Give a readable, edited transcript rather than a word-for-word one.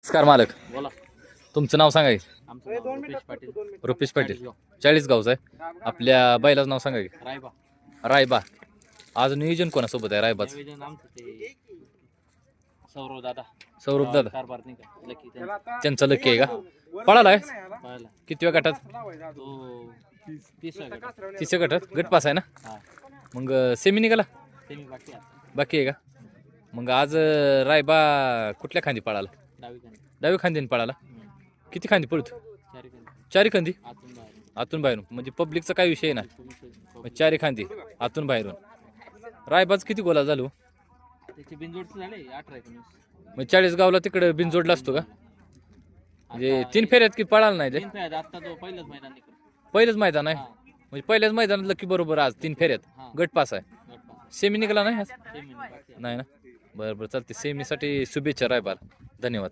नमस्कार मालक, बोला. तुमचं नाव सांगा की. आमचं नाव रुपेश पाटील. रुपेश पाटील, चाळीसगाव. 40 गावचं आहे. आपल्या बैलाचं नाव सांगा की. रायबा. रायबा. आज नियोजन कोणासोबत आहे रायबाचं? निवेदन आमचं ते सौरव दादा. सौरभ दादा, कारभार नाही का लकी त्यांचा. त्यांचा लकी आहे का? पळाला आहे पाहिला किती वेळ गटात? तो 30 आहे का? 30 गटात गट पास आहे ना? हा मग सेमी निघाला सेमी बाकी आहे. बाकी आहे का? मग आज रायबा कुठल्या खांदी पळाला? डावी खांदी. डावी खांदीने पळाला. किती खांदी पळतो? चारी खांदी. चारी खांदी आतून बाहेर. आतून बाहेरून, म्हणजे पब्लिकचा काही विषय नाही. तुमचं मग चारी खांदी आतून बाहेरून. रायबाच किती गोला झालो? त्याचे बिनजोडचे झाले 18-19. मग 40 गावला तिकडे बिनजोडला असतो का? म्हणजे 3 फेऱ्यात की पळाला नाही ते? 3 फेऱ्यात. आता तो पहिलंच मैदान निघतो. पहिलेच मैदान आहे हा. म्हणजे पहिल्याच मैदानातलं की बरोबर आज 3 फेऱ्यात हा. गट पास आहे. गट पास. सेमी निघाला नाही आज? सेमी बाकी आहे. नाही ना? बरं बरं चालते. सेमीसाठी शुभेच्छा रायबाला. धन्यवाद.